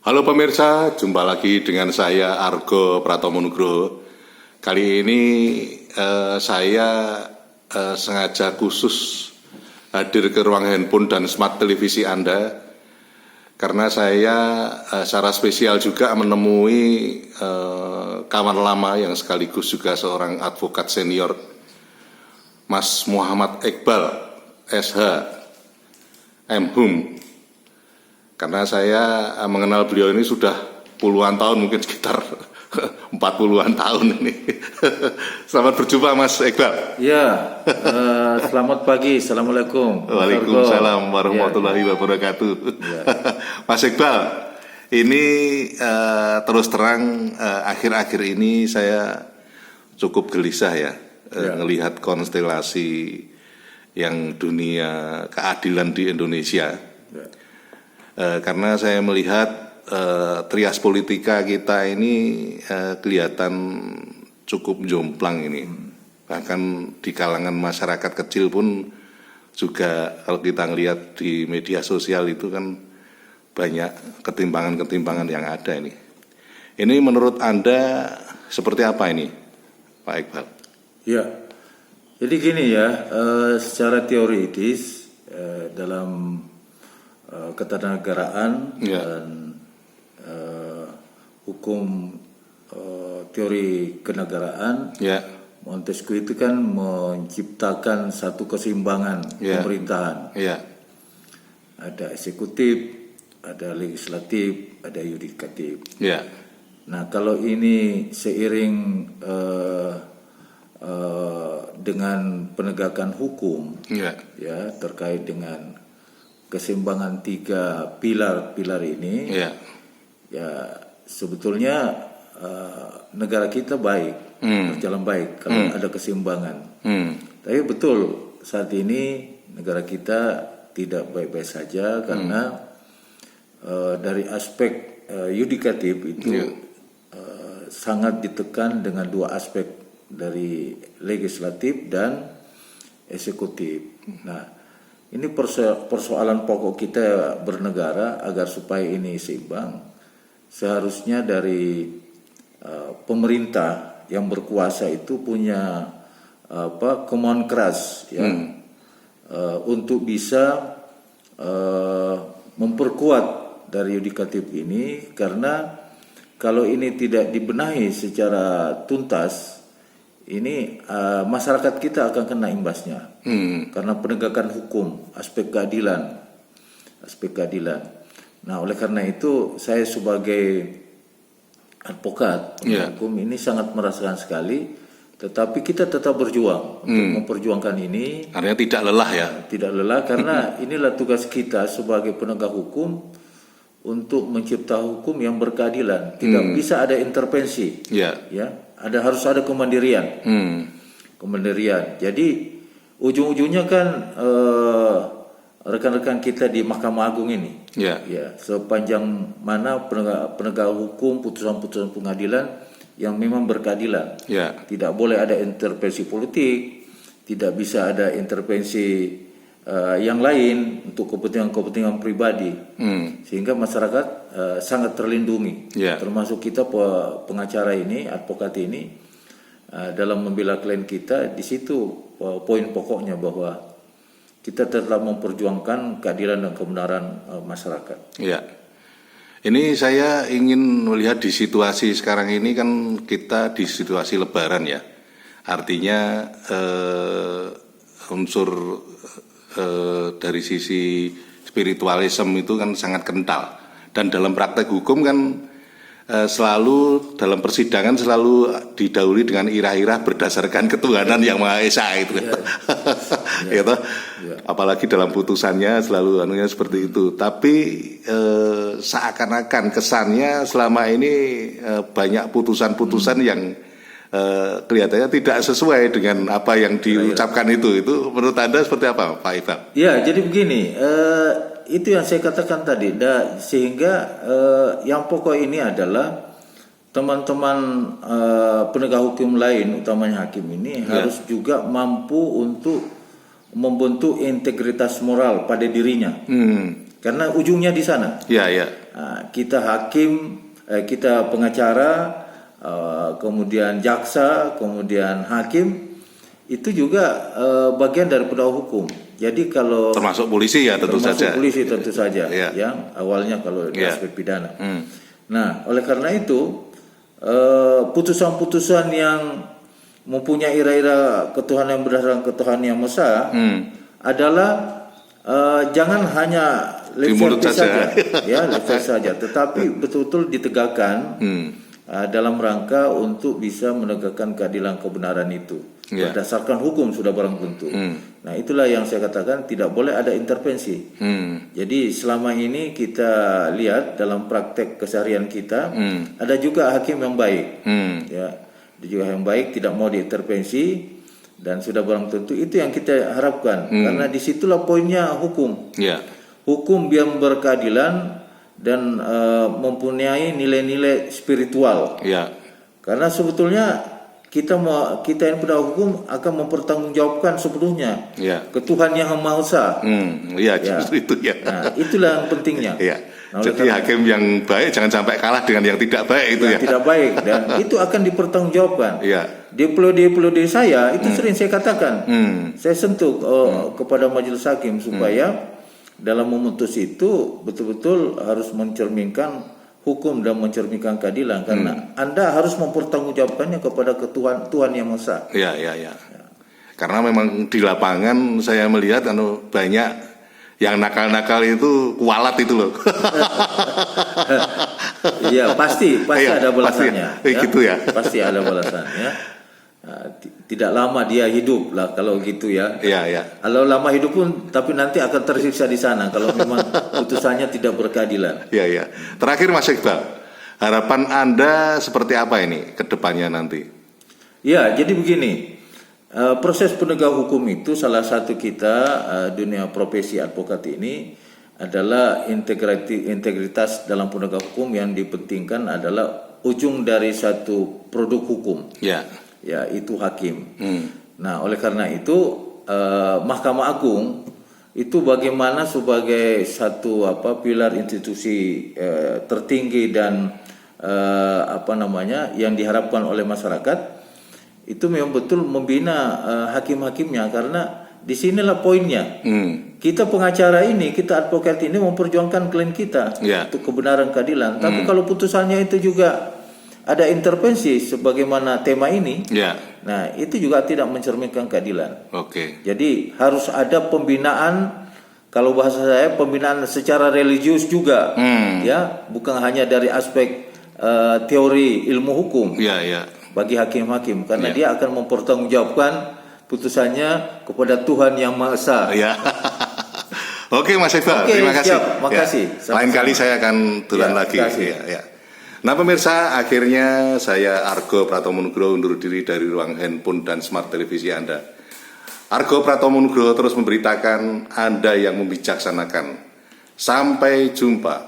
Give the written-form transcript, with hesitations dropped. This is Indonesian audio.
Halo pemirsa, jumpa lagi dengan saya Argo Pratomo Nugroho. Kali ini saya sengaja khusus hadir ke ruang handphone dan smart televisi Anda karena saya secara spesial juga menemui kawan lama yang sekaligus juga seorang advokat senior, Mas Muhammad Iqbal, SH, M.Hum. Karena saya mengenal beliau ini sudah puluhan tahun, mungkin sekitar 40-an tahun ini. Selamat berjumpa Mas Iqbal. Ya, selamat pagi, assalamualaikum. Waalaikumsalam warahmatullahi wabarakatuh. Ya. Mas Iqbal, ini terus terang akhir-akhir ini saya cukup gelisah ya, melihat konstelasi yang dunia keadilan di Indonesia. Ya. Karena saya melihat trias politika kita ini kelihatan cukup jomplang ini. Bahkan di kalangan masyarakat kecil pun juga kalau kita ngelihat di media sosial itu kan banyak ketimpangan-ketimpangan yang ada ini. Ini menurut Anda seperti apa ini, Pak Iqbal? Ya, jadi gini ya, secara teoritis dalam ketatanegaraan dan hukum teori kenegaraan, Montesquieu itu kan menciptakan satu keseimbangan pemerintahan. Ada eksekutif, ada legislatif, ada yudikatif. Nah, kalau ini seiring dengan penegakan hukum, ya terkait dengan keseimbangan tiga pilar ini, ya sebetulnya negara kita baik, berjalan baik kalau ada keseimbangan. Tapi betul saat ini negara kita tidak baik-baik saja karena dari aspek yudikatif itu sangat ditekan dengan dua aspek dari legislatif dan eksekutif. Nah, ini persoalan pokok kita bernegara agar supaya ini seimbang. Seharusnya dari pemerintah yang berkuasa itu punya kemauan keras ya untuk bisa memperkuat dari yudikatif ini, karena kalau ini tidak dibenahi secara tuntas, ini masyarakat kita akan kena imbasnya karena penegakan hukum, aspek keadilan. Nah, oleh karena itu saya sebagai advokat hukum ini sangat merasakan sekali, tetapi kita tetap berjuang untuk memperjuangkan ini. Artinya tidak lelah ya? Tidak lelah karena inilah tugas kita sebagai penegak hukum untuk mencipta hukum yang berkeadilan. Tidak bisa ada intervensi. Harus ada kemandirian. Kemandirian. Jadi ujung-ujungnya kan rekan-rekan kita di Mahkamah Agung ini, sepanjang mana penegak hukum, putusan-putusan pengadilan yang memang berkeadilan, tidak boleh ada intervensi politik, tidak bisa ada intervensi yang lain untuk kepentingan pribadi, sehingga masyarakat sangat terlindungi, termasuk kita pengacara ini, advokat ini, dalam membela klien kita. Di situ poin pokoknya bahwa kita tetap memperjuangkan keadilan dan kebenaran masyarakat. Ini saya ingin melihat di situasi sekarang ini, kan kita di situasi Lebaran ya, artinya unsur dari sisi spiritualisme itu kan sangat kental, dan dalam praktek hukum kan selalu dalam persidangan selalu didahului dengan irah-irah berdasarkan ketuhanan yang Maha Esa itu, gitu. Apalagi dalam putusannya selalu anunya seperti itu. Tapi seakan-akan kesannya selama ini banyak putusan-putusan yang kelihatannya tidak sesuai dengan apa yang diucapkan itu. Itu menurut Anda seperti apa, Pak Iqbal? Ya, jadi begini, itu yang saya katakan tadi, sehingga yang pokok ini adalah teman-teman penegak hukum lain, utamanya hakim ini, harus juga mampu untuk membentuk integritas moral pada dirinya. Karena ujungnya di sana. kita hakim, kita pengacara, kemudian jaksa, kemudian hakim, itu juga bagian daripada hukum. Jadi kalau termasuk polisi ya tentu saja. Polisi tentu saja, yang awalnya kalau di aspek pidana. Nah, oleh karena itu putusan-putusan yang mempunyai ira-ira ketuhanan yang berdasarkan ketuhanan yang Maha Esa adalah jangan hanya level saja, ya level saja, tetapi betul-betul ditegakkan dalam rangka untuk bisa menegakkan keadilan kebenaran itu berdasarkan hukum sudah barang tentu. Nah, itulah yang saya katakan tidak boleh ada intervensi. Jadi selama ini kita lihat dalam praktek keseharian kita ada juga hakim yang baik, ya. Dia juga yang baik, tidak mau diintervensi, dan sudah barang tentu itu yang kita harapkan, karena disitulah poinnya hukum. Hukum yang berkeadilan dan mempunyai nilai-nilai spiritual. Karena sebetulnya kita yang penegak hukum akan mempertanggungjawabkan sepenuhnya ke Tuhan yang Maha Esa. Itu ya. Nah, itulah yang pentingnya. Nah, jadi hakim yang baik jangan sampai kalah dengan yang tidak baik itu ya. Tidak baik, dan itu akan dipertanggungjawabkan. Di pelode saya itu sering saya katakan, saya sentuh kepada majelis hakim supaya dalam memutus itu betul-betul harus mencerminkan hukum dan mencerminkan keadilan, karena Anda harus mempertanggungjawabkannya kepada Tuhan yang Maha Esa. Karena memang di lapangan saya melihat banyak yang nakal-nakal itu kualat itu loh. Iya, pasti ada balasannya. Gitu ya. Pasti ada balasannya. Tidak lama dia hidup lah kalau gitu ya. Kalau lama hidup pun, tapi nanti akan tersiksa di sana kalau memang putusannya tidak berkeadilan. Terakhir Mas Iqbal, harapan Anda seperti apa ini ke depannya nanti? Jadi begini. Proses penegak hukum itu salah satu kita dunia profesi advokat ini adalah integritas dalam penegak hukum yang dipentingkan adalah ujung dari satu produk hukum. Itu hakim. Nah, oleh karena itu Mahkamah Agung itu bagaimana sebagai satu pilar institusi tertinggi dan yang diharapkan oleh masyarakat, itu memang betul membina hakim-hakimnya, karena disinilah poinnya. Kita pengacara ini, kita advokat ini memperjuangkan klaim kita untuk kebenaran keadilan. Tapi kalau putusannya itu juga ada intervensi sebagaimana tema ini, nah itu juga tidak mencerminkan keadilan. Jadi harus ada pembinaan, kalau bahasa saya pembinaan secara religius juga, bukan hanya dari aspek teori ilmu hukum. Bagi hakim-hakim, karena dia akan mempertanggungjawabkan putusannya kepada Tuhan yang Maha Esa. Oke Mas Iqbal, terima kasih. Makasih. Lain kali saya akan tulan lagi. Nah pemirsa, akhirnya saya Argo Pratomo Nugroho undur diri dari ruang handphone dan smart televisi Anda. Argo Pratomo Nugroho terus memberitakan, Anda yang membijaksanakan. Sampai jumpa.